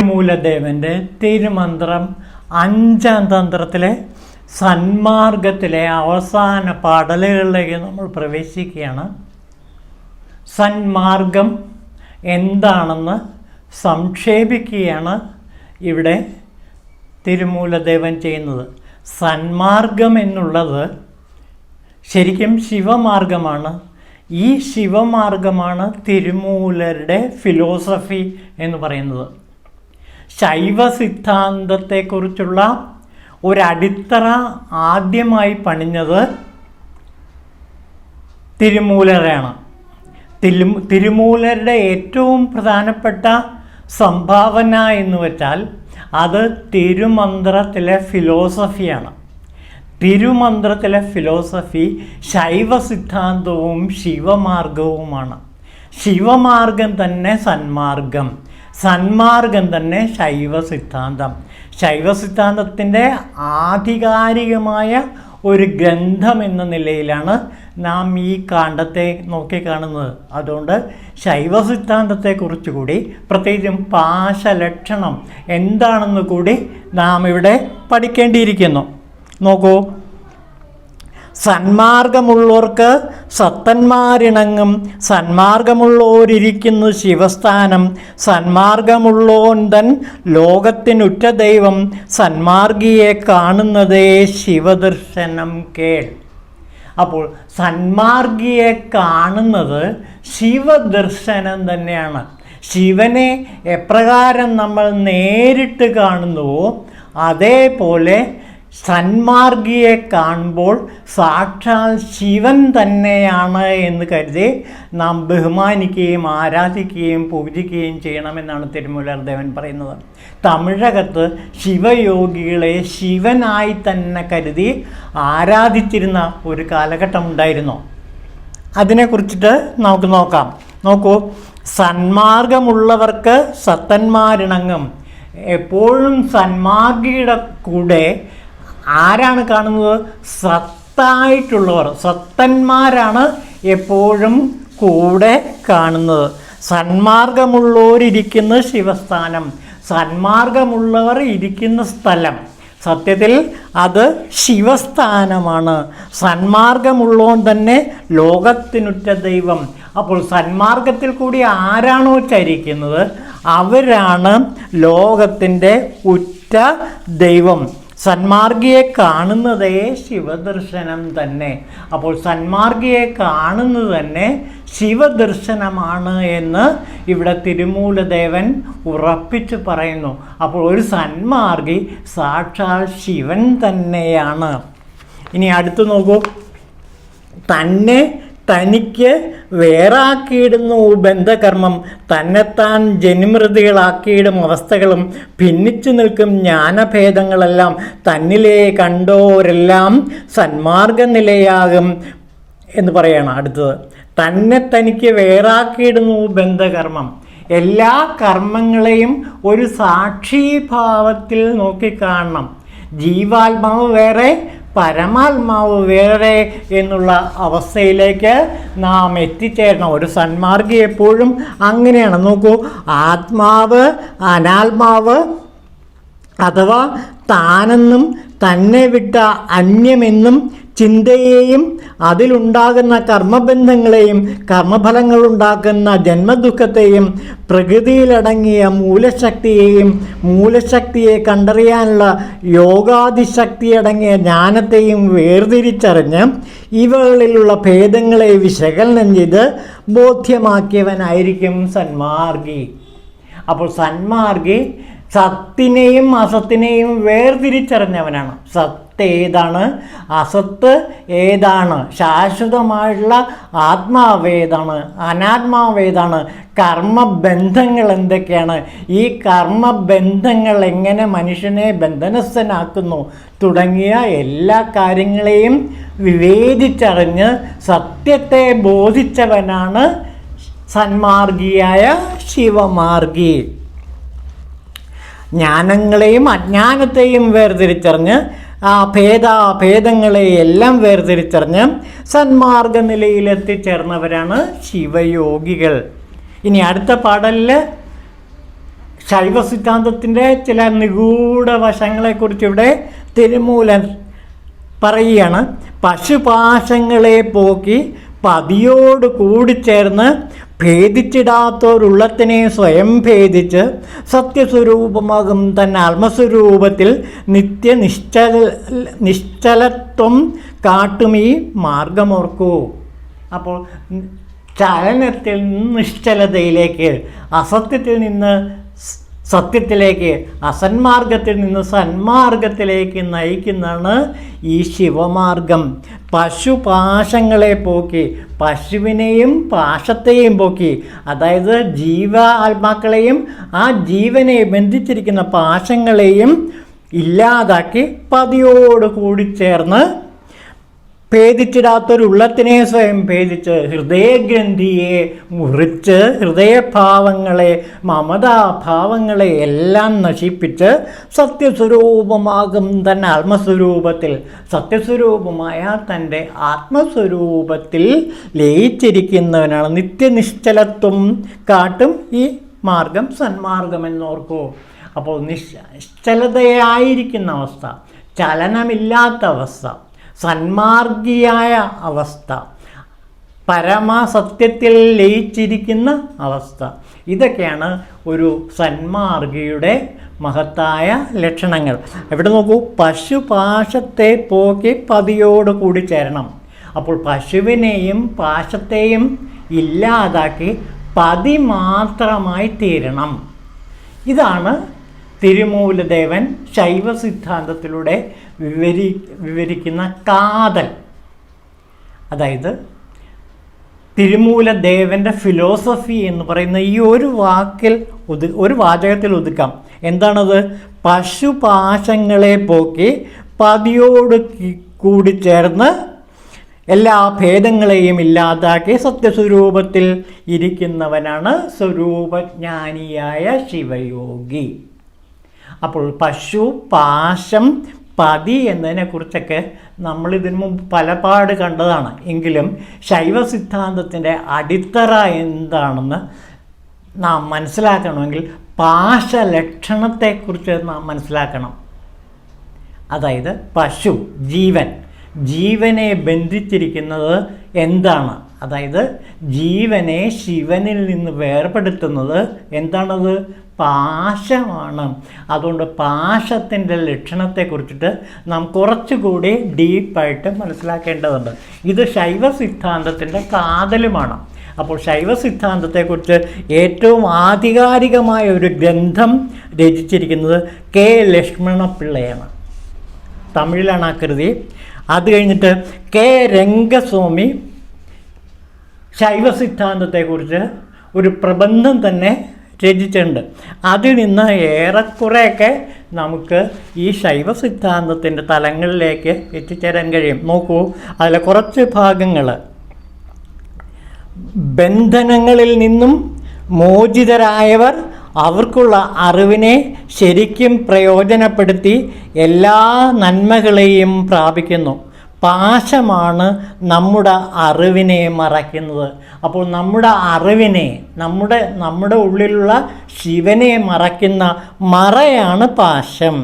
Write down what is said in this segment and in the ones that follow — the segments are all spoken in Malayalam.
മൂലദേവന്റെ തിരുമന്ത്രം 5-ാം തന്ത്രത്തിലെ സന്മാർഗത്തിലെ അവസാന പാടലുകളിലേക്ക് നമ്മൾ പ്രവേശിക്കുകയാണ്. സന്മാർഗം എന്താണെന്ന് സംക്ഷേപിക്കുകയാണ് ഇവിടെ തിരുമൂലദേവൻ ചെയ്യുന്നത്. സന്മാർഗം എന്നുള്ളത് ശരിക്കും ശിവമാർഗമാണ്. ഈ ശിവമാർഗമാണ് തിരുമൂലരുടെ ഫിലോസഫി എന്ന് പറയുന്നത്. ശൈവ സിദ്ധാന്തത്തെക്കുറിച്ചുള്ള ഒരടിത്തറ ആദ്യമായി പണിഞ്ഞത് തിരുമൂലരാണ്. തിരുമൂലരുടെ ഏറ്റവും പ്രധാനപ്പെട്ട സംഭാവന എന്ന് വെച്ചാൽ അത് തിരുമന്ത്രത്തിലെ ഫിലോസഫിയാണ്. തിരുമന്ത്രത്തിലെ ഫിലോസഫി ശൈവ സിദ്ധാന്തവും ശിവമാർഗവുമാണ്. ശിവമാർഗം തന്നെ സന്മാർഗം, സന്മാർഗം തന്നെ ശൈവ സിദ്ധാന്തം. ശൈവ സിദ്ധാന്തത്തിൻ്റെ ആധികാരികമായ ഒരു ഗ്രന്ഥം എന്ന നിലയിലാണ് നാം ഈ കാണ്ഡത്തെ നോക്കിക്കാണുന്നത്. അതുകൊണ്ട് ശൈവ സിദ്ധാന്തത്തെക്കുറിച്ച് കൂടി, പ്രത്യേകിച്ചും പാശലക്ഷണം എന്താണെന്ന് കൂടി നാം ഇവിടെ പഠിക്കേണ്ടിയിരിക്കുന്നു. നോക്കൂ, സന്മാർഗമുള്ളവർക്ക് സത്തന്മാരിണങ്ങും, സന്മാർഗമുള്ളവരിയ്ക്കുന്നു ശിവസ്ഥാനം, സന്മാർഗമുള്ളോൻ തൻ ലോകത്തിനുറ്റ ദൈവം, സന്മാർഗിയെ കാണുന്നതേ ശിവദർശനം കേൾ. അപ്പോൾ സന്മാർഗിയെ കാണുന്നത് ശിവദർശനം തന്നെയാണ്. ശിവനെ എപ്രകാരം നമ്മൾ നേരിട്ട് കാണുന്നുവോ അതേപോലെ സന്മാർഗിയെ കാണുമ്പോൾ സാക്ഷാൽ ശിവൻ തന്നെയാണ് എന്ന് കരുതി നാം ബഹുമാനിക്കുകയും ആരാധിക്കുകയും പൂജിക്കുകയും ചെയ്യണമെന്നാണ് തിരുമൂലദേവൻ പറയുന്നത്. തമിഴകത്ത് ശിവയോഗികളെ ശിവനായി തന്നെ കരുതി ആരാധിച്ചിരുന്ന ഒരു കാലഘട്ടം ഉണ്ടായിരുന്നു. അതിനെക്കുറിച്ചിട്ട് നമുക്ക് നോക്കാം. നോക്കൂ, സന്മാർഗമുള്ളവർക്ക് സത്തന്മാരിണങ്ങും. എപ്പോഴും സന്മാർഗിയുടെ കൂടെ ആരാണ് കാണുന്നത്? സത്തായിട്ടുള്ളവർ, സത്തന്മാരാണ് എപ്പോഴും കൂടെ കാണുന്നത്. സന്മാർഗമുള്ളവരിയ്ക്കുന്ന ശിവസ്ഥാനം, സന്മാർഗമുള്ളവർ ഇരിക്കുന്ന സ്ഥലം, സത്യത്തിൽ അത് ശിവസ്ഥാനമാണ്. സന്മാർഗമുള്ളവൻ തന്നെ ലോകത്തിനുറ്റ ദൈവം. അപ്പോൾ സന്മാർഗത്തിൽ കൂടി ആരാണോ ചരിക്കുന്നത് അവരാണ് ലോകത്തിൻ്റെ ഉറ്റ ദൈവം. സന്മാർഗിയെ കാണുന്നതേ ശിവദർശനം തന്നെ. അപ്പോൾ സന്മാർഗിയെ കാണുന്നത് തന്നെ ശിവദർശനമാണ് എന്ന് ഇവിടെ തിരുമൂലദേവൻ ഉറപ്പിച്ച് പറയുന്നു. അപ്പോൾ ഒരു സന്മാർഗി സാക്ഷാൽ ശിവൻ തന്നെയാണ്. ഇനി അടുത്ത് നോക്കൂ, തനിക്ക് വേറാക്കിയിടുന്നു ബന്ധകർമ്മം, തന്നെത്താൻ ജനിമൃതികളാക്കിയിടും അവസ്ഥകളും, ഭിന്നിച്ചു നിൽക്കും ജ്ഞാനഭേദങ്ങളെല്ലാം, തന്നിലെ കണ്ടോരെല്ലാം സന്മാർഗനിലയാകും എന്ന് പറയണം. അടുത്തത്, തനിക്ക് വേറാക്കിയിടുന്നു ബന്ധകർമ്മം. എല്ലാ കർമ്മങ്ങളെയും ഒരു സാക്ഷിഭാവത്തിൽ നോക്കിക്കാണണം. ജീവാത്മാവ് വേറെ, പരമാത്മാവ് വേറെ എന്നുള്ള അവസ്ഥയിലേക്ക് നാം എത്തിച്ചേരണം. ഒരു സന്മാർഗി എപ്പോഴും അങ്ങനെയാണ്. നോക്കൂ, ആത്മാവ് അനാത്മാവ് അഥവാ താനെന്നും തന്നെ വിട്ട അന്യമെന്നും ചിന്തയെയും അതിലുണ്ടാകുന്ന കർമ്മബന്ധങ്ങളെയും കർമ്മഫലങ്ങളുണ്ടാക്കുന്ന ജന്മദുഃഖത്തെയും പ്രകൃതിയിലടങ്ങിയ മൂലശക്തിയെ കണ്ടറിയാനുള്ള യോഗാദിശക്തിയടങ്ങിയ ജ്ഞാനത്തെയും വേർതിരിച്ചറിഞ്ഞ് ഇവകളിലുള്ള ഭേദങ്ങളെ വിശകലനം ചെയ്ത് ബോധ്യമാക്കിയവനായിരിക്കും സന്മാർഗി. അപ്പോൾ സന്മാർഗി സത്തിനെയും അസത്തിനെയും വേർതിരിച്ചറിഞ്ഞവനാണ്. സത്ത് ഏതാണ്, അസത്ത് ഏതാണ്, ശാശ്വതമായിട്ടുള്ള ആത്മാവേതാണ്, അനാത്മാവേതാണ്, കർമ്മബന്ധങ്ങൾ എന്തൊക്കെയാണ്, ഈ കർമ്മബന്ധങ്ങൾ എങ്ങനെ മനുഷ്യനെ ബന്ധനസ്ഥനാക്കുന്നു തുടങ്ങിയ എല്ലാ കാര്യങ്ങളെയും വിവേചിച്ചറിഞ്ഞ് സത്യത്തെ ബോധിച്ചവനാണ് സന്മാർഗിയായ ശിവമാർഗി. ജ്ഞാനങ്ങളെയും അജ്ഞാനത്തെയും വേർതിരിച്ചറിഞ്ഞ് ആ ഭേദങ്ങളെ എല്ലാം വേർതിരിച്ചറിഞ്ഞ് സന്മാർഗ നിലയിലെത്തിച്ചേർന്നവരാണ് ശിവയോഗികൾ. ഇനി അടുത്ത പാടലിൽ ശൈവ സിദ്ധാന്തത്തിൻ്റെ ചില നിഗൂഢ വശങ്ങളെക്കുറിച്ച് ഇവിടെ തിരുമൂലൻ പറയുകയാണ്. പശുപാശങ്ങളെ പോക്കി പതിയോട് കൂടിച്ചേർന്ന് ഭേദിച്ചിടാത്തൊരുള്ളത്തിനെ സ്വയം ഭേദിച്ച് സത്യസ്വരൂപമാകും തന്നെ ആത്മസ്വരൂപത്തിൽ നിശ്ചലത്വം കാട്ടുമീ മാർഗമോർക്കൂ. അപ്പോൾ ചലനത്തിൽ നിന്ന് നിശ്ചലതയിലേക്ക്, അസത്യത്തിൽ നിന്ന് സത്യത്തിലേക്ക്, അസന്മാർഗത്തിൽ നിന്ന് സന്മാർഗത്തിലേക്ക് നയിക്കുന്നതാണ് ഈ ശിവമാർഗം. പശുപാശങ്ങളെ പോക്കി, പശുവിനെയും പാശത്തെയും പോക്കി, അതായത് ആത്മാക്കളെയും ആ ജീവനെ ബന്ധിച്ചിരിക്കുന്ന പാശങ്ങളെയും ഇല്ലാതാക്കി പതിയോട് കൂടി ചേർന്ന് ഭേദിച്ചിടാത്തൊരുള്ളത്തിനെ സ്വയം ഭേദിച്ച് ഹൃദയഗ്രന്ഥിയെ മുറിച്ച് ഹൃദയഭാവങ്ങളെ മമതാഭാവങ്ങളെ എല്ലാം നശിപ്പിച്ച് സത്യസ്വരൂപമാകും തന്നെ ആത്മസ്വരൂപത്തിൽ, സത്യസ്വരൂപമായ തൻ്റെ ആത്മസ്വരൂപത്തിൽ ലയിച്ചിരിക്കുന്നവനാണ്. നിത്യനിശ്ചലത്വം കാട്ടും ഈ മാർഗം സന്മാർഗമെന്നോർക്കൂ. അപ്പോൾ നിശ്ചലതയായിരിക്കുന്ന അവസ്ഥ, ചലനമില്ലാത്ത അവസ്ഥ, സന്മാർഗിയായ അവസ്ഥ, പരമസത്യത്തിൽ ലയിച്ചിരിക്കുന്ന അവസ്ഥ, ഇതൊക്കെയാണ് ഒരു സന്മാർഗിയുടെ മഹത്തായ ലക്ഷണങ്ങൾ. ഇവിടെ നോക്കൂ, പശുപാശത്തെ പോക്കി പതിയോട് കൂടി ചേരണം. അപ്പോൾ പശുവിനെയും പാശത്തെയും ഇല്ലാതാക്കി പതി മാത്രമായി തീരണം. ഇതാണ് തിരുമൂലദേവൻ ശൈവ സിദ്ധാന്തത്തിലൂടെ വിവരിക്കുന്ന കാതൽ. അതായത് തിരുമൂലദേവൻ്റെ ഫിലോസഫി എന്ന് പറയുന്ന ഈ ഒരു വാചകത്തിൽ ഒതുക്കാം. എന്താണത്? പശുപാശങ്ങളെ പോക്കി പതിയോട് കൂടി ചേർന്ന് എല്ലാ ഭേദങ്ങളെയും ഇല്ലാതാക്കി സത്യസ്വരൂപത്തിൽ ഇരിക്കുന്നവനാണ് സ്വരൂപജ്ഞാനിയായ ശിവയോഗി. അപ്പോൾ പശു, പാശം, പതി എന്നതിനെക്കുറിച്ചൊക്കെ നമ്മളിതിനു മുമ്പ് പലപാട് കണ്ടതാണ്. എങ്കിലും ശൈവ സിദ്ധാന്തത്തിൻ്റെ അടിത്തറ എന്താണെന്ന് നാം മനസ്സിലാക്കണമെങ്കിൽ പാശലക്ഷണത്തെക്കുറിച്ച് നാം മനസ്സിലാക്കണം. അതായത് പശു, ജീവനെ ബന്ധിച്ചിരിക്കുന്നത് എന്താണ്? അതായത് ജീവനെ ശിവനിൽ നിന്ന് വേർപെടുത്തുന്നത് എന്താണത്? പാശമാണ്. അതുകൊണ്ട് പാശത്തിൻ്റെ ലക്ഷണത്തെക്കുറിച്ചിട്ട് നാം കുറച്ചുകൂടി ഡീപ്പായിട്ട് മനസ്സിലാക്കേണ്ടതുണ്ട്. ഇത് ശൈവ സിദ്ധാന്തത്തിൻ്റെ കാതലുമാണ്. അപ്പോൾ ശൈവ സിദ്ധാന്തത്തെക്കുറിച്ച് ഏറ്റവും ആധികാരികമായ ഒരു ഗ്രന്ഥം രചിച്ചിരിക്കുന്നത് കെ ലക്ഷ്മണപിള്ളയാണ്. തമിഴിലാണ് ആ കൃതി. അത് കഴിഞ്ഞിട്ട് കെ രംഗസ്വാമി ശൈവ സിദ്ധാന്തത്തെക്കുറിച്ച് ഒരു പ്രബന്ധം തന്നെ രചിച്ചിട്ടുണ്ട്. അതിൽ നിന്ന് ഏറെക്കുറെയൊക്കെ നമുക്ക് ഈ ശൈവ സിദ്ധാന്തത്തിൻ്റെ തലങ്ങളിലേക്ക് എത്തിച്ചേരാൻ കഴിയും. നോക്കൂ, അതിലെ കുറച്ച് ഭാഗങ്ങൾ: ബന്ധനങ്ങളിൽ നിന്നും മോചിതരായവർ അവർക്കുള്ള അറിവിനെ ശരിക്കും പ്രയോജനപ്പെടുത്തി എല്ലാ നന്മകളെയും പ്രാപിക്കുന്നു. പാശമാണ് നമ്മുടെ അറിവിനെ മറയ്ക്കുന്നത്. അപ്പോൾ നമ്മുടെ അറിവിനെ, നമ്മുടെ ഉള്ളിലുള്ള ശിവനെ മറയ്ക്കുന്ന മറയാണ് പാശം.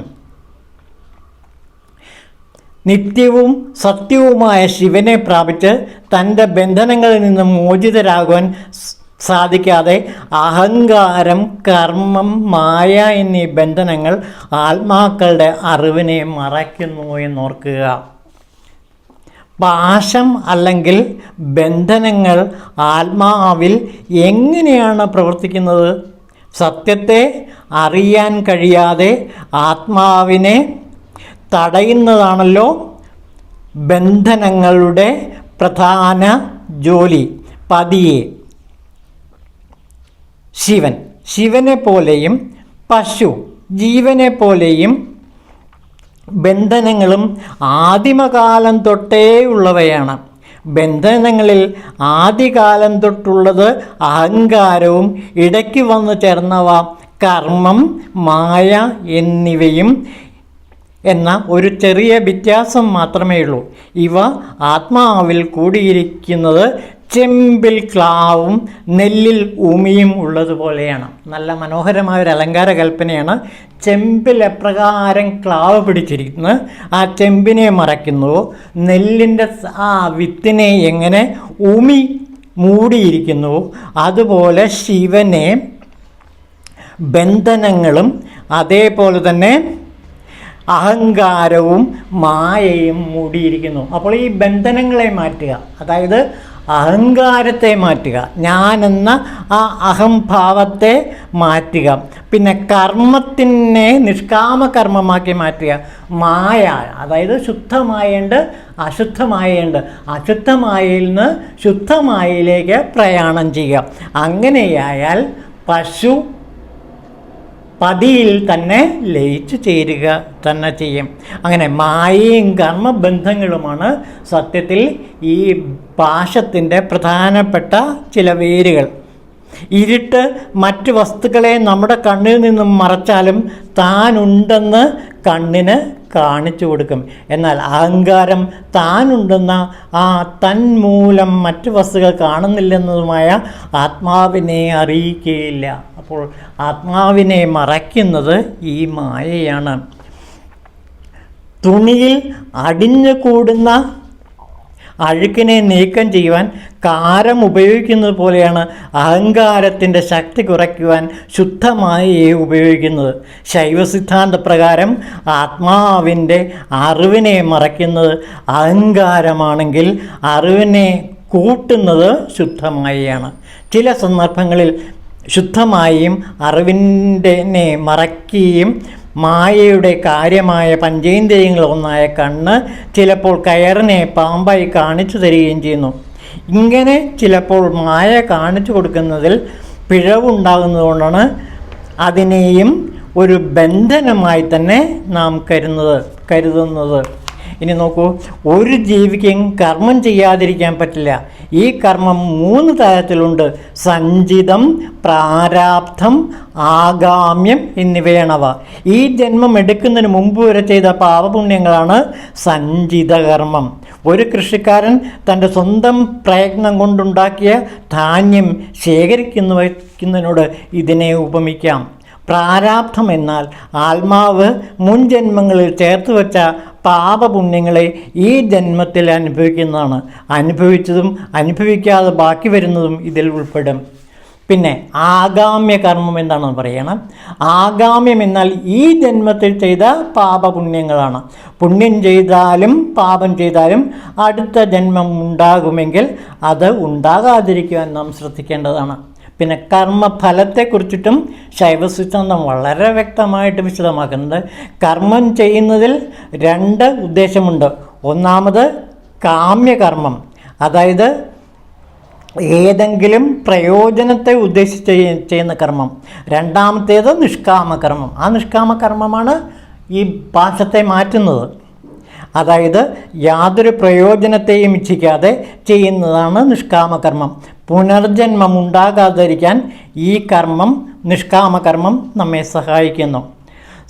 നിത്യവും സത്യവുമായ ശിവനെ പ്രാപിച്ച് തൻ്റെ ബന്ധനങ്ങളിൽ നിന്ന് മോചിതരാകുവാൻ സാധിക്കാതെ അഹങ്കാരം, കർമ്മം, മായ എന്നീ ബന്ധനങ്ങൾ ആത്മാക്കളുടെ അറിവിനെ മറയ്ക്കുന്നു എന്നോർക്കുക. പാശം അല്ലെങ്കിൽ ബന്ധനങ്ങൾ ആത്മാവിൽ എങ്ങനെയാണ് പ്രവർത്തിക്കുന്നത്? സത്യത്തെ അറിയാൻ കഴിയാതെ ആത്മാവിനെ തടയുന്നതാണല്ലോ ബന്ധനങ്ങളുടെ പ്രധാന ജോലി. പതിയെ ശിവനെ പോലെയും പശു ജീവനെ പോലെയും ബന്ധനങ്ങളും ആദിമകാലം തൊട്ടേ ഉള്ളവയാണ്. ബന്ധനങ്ങളിൽ ആദികാലം തൊട്ടുള്ളത് അഹങ്കാരവും ഇടയ്ക്ക് വന്നു ചേർന്നവ കർമ്മം, മായ എന്നിവയും എന്ന ഒരു ചെറിയ വ്യത്യാസം മാത്രമേ ഉള്ളൂ. ഇവ ആത്മാവിൽ കൂടിയിരിക്കുന്നത് ചെമ്പിൽ ക്ലാവും നെല്ലിൽ ഉമിയും ഉള്ളതുപോലെയാണ്. നല്ല മനോഹരമായ ഒരു അലങ്കാര കൽപ്പനയാണ്. ചെമ്പിൽ എപ്രകാരം ക്ലാവ് പിടിച്ചിരിക്കുന്നു, ആ ചെമ്പിനെ മറയ്ക്കുന്നുവോ, നെല്ലിൻ്റെ ആ വിത്തിനെ എങ്ങനെ ഉമി മൂടിയിരിക്കുന്നുവോ, അതുപോലെ ശിവനെ ബന്ധനങ്ങളും അതേപോലെ തന്നെ അഹങ്കാരവും മായയും മൂടിയിരിക്കുന്നു. അപ്പോൾ ഈ ബന്ധനങ്ങളെ മാറ്റുക, അതായത് അഹങ്കാരത്തെ മാറ്റുക, ഞാനെന്ന ആ അഹംഭാവത്തെ മാറ്റുക, പിന്നെ കർമ്മത്തിനെ നിഷ്കാമ കർമ്മമാക്കി മാറ്റുക. മായ, അതായത് ശുദ്ധമായുണ്ട് അശുദ്ധമായുണ്ട്, അശുദ്ധമായയിൽ നിന്ന് ശുദ്ധമായയിലേക്ക് പ്രയാണം ചെയ്യുക. അങ്ങനെയായാൽ പശു പതിയിൽ തന്നെ ലയിച്ചു ചേരുക തന്നെ ചെയ്യും. അങ്ങനെ മായയും കർമ്മബന്ധങ്ങളുമാണ് സത്യത്തിൽ ഈ പാശത്തിൻ്റെ പ്രധാനപ്പെട്ട ചില വേരുകൾ. ഇരുട്ട് മറ്റ് വസ്തുക്കളെ നമ്മുടെ കണ്ണിൽ നിന്നും മറച്ചാലും താനുണ്ടെന്ന് കണ്ണിന് കാണിച്ചു കൊടുക്കും. എന്നാൽ അഹങ്കാരം താനുണ്ടെന്ന ആ തന്മൂലം മറ്റ് വസ്തുക്കൾ കാണുന്നില്ലെന്നതുമായ ആത്മാവിനെ അറിയിക്കുകയില്ല. അപ്പോൾ ആത്മാവിനെ മറയ്ക്കുന്നത് ഈ മായയാണ്. തുണിയിൽ അടിഞ്ഞു കൂടുന്ന അഴുക്കിനെ നീക്കം ചെയ്യുവാൻ കാരം ഉപയോഗിക്കുന്നത് പോലെയാണ് അഹങ്കാരത്തിൻ്റെ ശക്തി കുറയ്ക്കുവാൻ ശുദ്ധമായയെ ഉപയോഗിക്കുന്നത്. ശൈവസിദ്ധാന്ത പ്രകാരം ആത്മാവിൻ്റെ അറിവിനെ മറയ്ക്കുന്നത് അഹങ്കാരമാണെങ്കിൽ അറിവിനെ കൂട്ടുന്നത് ശുദ്ധമായയാണ്. ചില സന്ദർഭങ്ങളിൽ ശുദ്ധമായും അറിവിൻ്റെ മറയ്ക്കുകയും മായയുടെ കാര്യമായ പഞ്ചേന്ദ്രിയങ്ങൾ ഒന്നായ കണ്ണ് ചിലപ്പോൾ കയറിനെ പാമ്പായി കാണിച്ചു തരികയും ചെയ്യുന്നു. ഇങ്ങനെ ചിലപ്പോൾ മായ കാണിച്ചു കൊടുക്കുന്നതിൽ പിഴവുണ്ടാകുന്നതുകൊണ്ടാണ് അതിനെയും ഒരു ബന്ധനമായി തന്നെ നാം കരുതുന്നത്. ഇനി നോക്കൂ, ഒരു ജീവിക്കും കർമ്മം ചെയ്യാതിരിക്കാൻ പറ്റില്ല. ഈ കർമ്മം 3 തരത്തിലുണ്ട്: സഞ്ചിതം, പ്രാരാബ്ധം, ആഗാമ്യം എന്നിവയാണവ. ഈ ജന്മം എടുക്കുന്നതിന് മുമ്പ് വരെ ചെയ്ത പാപപുണ്യങ്ങളാണ് സഞ്ചിത കർമ്മം. ഒരു കൃഷിക്കാരൻ തൻ്റെ സ്വന്തം പ്രയത്നം കൊണ്ടുണ്ടാക്കിയ ധാന്യം ശേഖരിക്കുന്നതിനോട് ഇതിനെ ഉപമിക്കാം. പ്രാരാബ്ധം എന്നാൽ ആത്മാവ് മുൻ ജന്മങ്ങളിൽ ചേർത്ത് വെച്ച പാപപുണ്യങ്ങളെ ഈ ജന്മത്തിൽ അനുഭവിക്കുന്നതാണ്. അനുഭവിച്ചതും അനുഭവിക്കാതെ ബാക്കി വരുന്നതും ഇതിൽ ഉൾപ്പെടും. പിന്നെ ആഗാമ്യ കർമ്മം എന്താണെന്ന് പറയണം. ആഗാമ്യം എന്നാൽ ഈ ജന്മത്തിൽ ചെയ്ത പാപപുണ്യങ്ങളാണ്. പുണ്യം ചെയ്താലും പാപം ചെയ്താലും അടുത്ത ജന്മം ഉണ്ടാകുമെങ്കിൽ അത് ഉണ്ടാകാതിരിക്കുവാൻ നാം ശ്രദ്ധിക്കേണ്ടതാണ്. പിന്നെ കർമ്മഫലത്തെക്കുറിച്ചിട്ടും ശൈവസിദ്ധാന്തം വളരെ വ്യക്തമായിട്ട് വിശദമാക്കുന്നുണ്ട്. കർമ്മം ചെയ്യുന്നതിൽ 2 ഉദ്ദേശമുണ്ട്. ഒന്നാമത് കാമ്യകർമ്മം, അതായത് ഏതെങ്കിലും പ്രയോജനത്തെ ഉദ്ദേശിച്ച് ചെയ്യുന്ന കർമ്മം. രണ്ടാമത്തേത് നിഷ്കാമകർമ്മം. ആ നിഷ്കാമകർമ്മമാണ് ഈ പാശത്തെ മാറ്റുന്നത്. അതായത് യാതൊരു പ്രയോജനത്തെയും ഇച്ഛിക്കാതെ ചെയ്യുന്നതാണ് നിഷ്കാമകർമ്മം. പുനർജന്മം ഉണ്ടാകാതിരിക്കാൻ ഈ കർമ്മം, നിഷ്കാമകർമ്മം നമ്മെ സഹായിക്കുന്നു.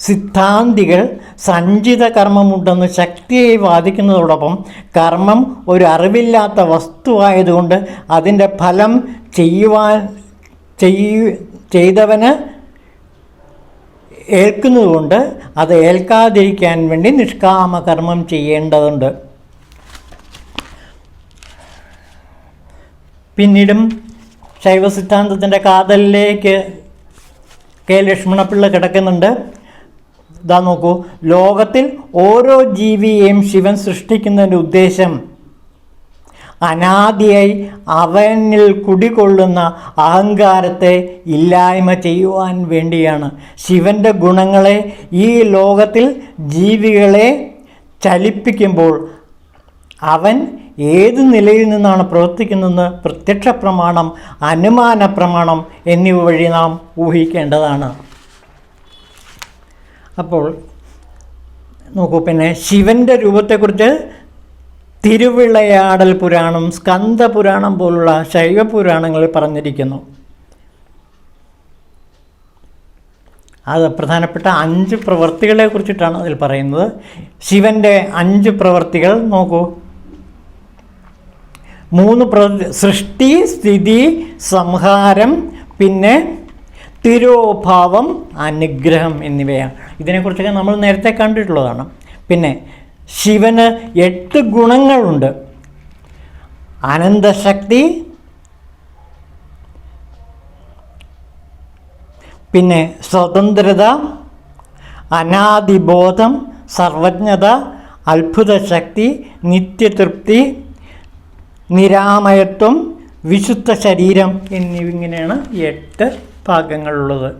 സിദ്ധാന്തികൾ സഞ്ചിത കർമ്മമുണ്ടെന്ന് ശക്തിയായി വാദിക്കുന്നതോടൊപ്പം കർമ്മം ഒരു അറിവില്ലാത്ത വസ്തുവായതുകൊണ്ട് അതിൻ്റെ ഫലം ചെയ്തവന് ഏൽക്കുന്നതുകൊണ്ട് അത് ഏൽക്കാതിരിക്കാൻ വേണ്ടി നിഷ്കാമകർമ്മം ചെയ്യേണ്ടതുണ്ട്. പിന്നീടും ശൈവസിദ്ധാന്തത്തിൻ്റെ കാതലിലേക്ക് കെ ലക്ഷ്മണപിള്ള കിടക്കുന്നുണ്ട്. ഇതാ നോക്കൂ, ലോകത്തിൽ ഓരോ ജീവിയെയും ശിവൻ സൃഷ്ടിക്കുന്നതിൻ്റെ ഉദ്ദേശം അനാദിയായി അവനിൽ കുടികൊള്ളുന്ന അഹങ്കാരത്തെ ഇല്ലായ്മ ചെയ്യുവാൻ വേണ്ടിയാണ്. ശിവൻ്റെ ഗുണങ്ങളെ ഈ ലോകത്തിൽ ജീവികളെ ചലിപ്പിക്കുമ്പോൾ അവൻ ഏത് നിലയിൽ നിന്നാണ് പ്രവർത്തിക്കുന്നതെന്ന് പ്രത്യക്ഷ പ്രമാണം, അനുമാന പ്രമാണം എന്നിവ വഴി നാം ഊഹിക്കേണ്ടതാണ്. അപ്പോൾ നോക്കൂ, പിന്നെ ശിവൻ്റെ രൂപത്തെക്കുറിച്ച് തിരുവിളയാടൽ പുരാണം, സ്കന്ദപുരാണം പോലുള്ള ശൈവപുരാണങ്ങളിൽ പറഞ്ഞിരിക്കുന്നു. അത് പ്രധാനപ്പെട്ട 5 പ്രവൃത്തികളെ കുറിച്ചിട്ടാണ് അതിൽ പറയുന്നത്. ശിവൻ്റെ 5 പ്രവൃത്തികൾ നോക്കൂ. 3 പ്രവൃത്തി: സൃഷ്ടി, സ്ഥിതി, സംഹാരം, പിന്നെ തിരോഭാവം, അനുഗ്രഹം എന്നിവയാണ്. ഇതിനെക്കുറിച്ചൊക്കെ നമ്മൾ നേരത്തെ കണ്ടിട്ടുള്ളതാണ്. പിന്നെ ശിവന് 8 ഗുണങ്ങളുണ്ട്. അനന്തശക്തി, പിന്നെ സ്വതന്ത്രത, അനാദിബോധം, സർവജ്ഞത, അത്ഭുതശക്തി, നിത്യതൃപ്തി, നിരാമയത്വം, വിശുദ്ധ ശരീരം എന്നിങ്ങനെയാണ് 8 ഭാഗങ്ങളുള്ളത്,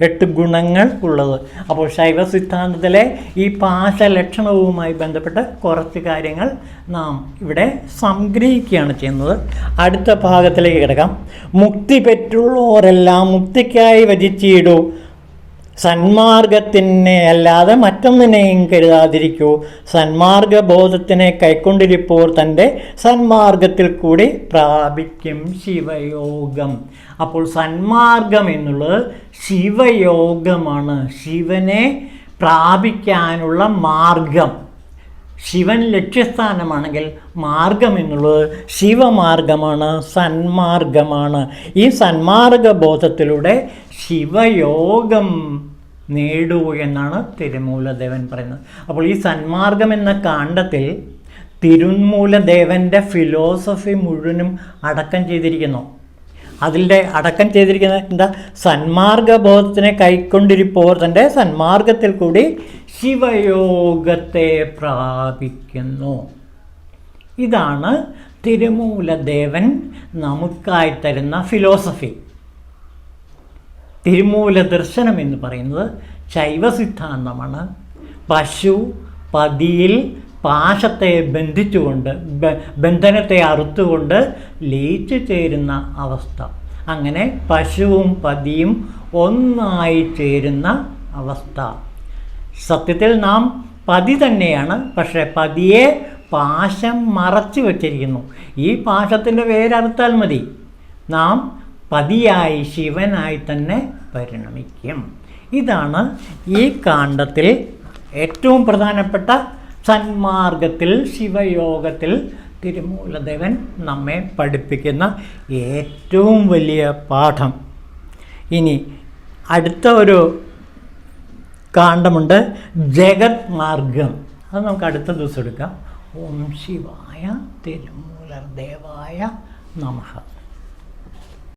8 ഗുണങ്ങൾ ഉള്ളത്. അപ്പോൾ ശൈവ സിദ്ധാന്തത്തിലെ ഈ പാശലക്ഷണവുമായി ബന്ധപ്പെട്ട് കുറച്ച് കാര്യങ്ങൾ നാം ഇവിടെ സംഗ്രഹിക്കുകയാണ് ചെയ്യുന്നത്. അടുത്ത ഭാഗത്തിലേക്ക് കിടക്കാം. മുക്തി പെറ്റുള്ളവരെല്ലാം മുക്തിക്കായി വചിച്ചിടൂ, സന്മാർഗത്തിനെ അല്ലാതെ മറ്റൊന്നിനെയും കരുതാതിരിക്കൂ, സന്മാർഗബോധത്തിനെ കൈക്കൊണ്ടിരിപ്പോൾ തൻ്റെ സന്മാർഗത്തിൽ കൂടി പ്രാപിക്കും ശിവയോഗം. അപ്പോൾ സന്മാർഗം എന്നുള്ളത് ശിവയോഗമാണ്, ശിവനെ പ്രാപിക്കാനുള്ള മാർഗം. ശിവൻ ലക്ഷ്യസ്ഥാനമാണെങ്കിൽ മാർഗം എന്നുള്ളത് ശിവമാർഗമാണ്, സന്മാർഗമാണ്. ഈ സന്മാർഗബോധത്തിലൂടെ ശിവയോഗം നേടൂ എന്നാണ് തിരുമൂലദേവൻ പറയുന്നത്. അപ്പോൾ ഈ സന്മാർഗം എന്ന കാണ്ഡത്തിൽ തിരുമൂലദേവൻ്റെ ഫിലോസഫി മുഴുവനും അടക്കം ചെയ്തിരിക്കുന്നു. അതിൻ്റെ അടക്കം ചെയ്തിരിക്കുന്നത് എന്താ? സന്മാർഗബോധത്തിനെ കൈക്കൊണ്ടിരിപ്പോൾ തൻ്റെ സന്മാർഗത്തിൽ കൂടി ശിവയോഗത്തെ പ്രാപിക്കുന്നു. ഇതാണ് തിരുമൂലദേവൻ നമുക്കായി തരുന്ന ഫിലോസഫി. തിരുമൂല ദർശനം എന്ന് പറയുന്നത് ശൈവ സിദ്ധാന്തമാണ്. പശു പതിയിൽ പാശത്തെ ബന്ധിച്ചുകൊണ്ട്, ബന്ധനത്തെ അറുത്തുകൊണ്ട് ലയിച്ചു ചേരുന്ന അവസ്ഥ. അങ്ങനെ പശുവും പതിയും ഒന്നായി ചേരുന്ന അവസ്ഥ. സത്യത്തിൽ നാം പതി തന്നെയാണ്, പക്ഷേ പതിയെ പാശം മറച്ചു വച്ചിരിക്കുന്നു. ഈ പാശത്തിൻ്റെ വേരറുത്താൽ മതി, നാം പതിയായി ശിവനായി തന്നെ പരിണമിക്കും. ഇതാണ് ഈ കാണ്ഡത്തിൽ ഏറ്റവും പ്രധാനപ്പെട്ട സന്മാർഗത്തിൽ, ശിവയോഗത്തിൽ തിരുമൂലദേവൻ നമ്മെ പഠിപ്പിക്കുന്ന ഏറ്റവും വലിയ പാഠം. ഇനി അടുത്ത ഒരു കാണ്ഡമുണ്ട്, ജഗത് മാർഗം. അത് നമുക്ക് അടുത്ത ദിവസം എടുക്കാം. ഓം ശിവായ തിരുമൂലദേവായ നമഃ.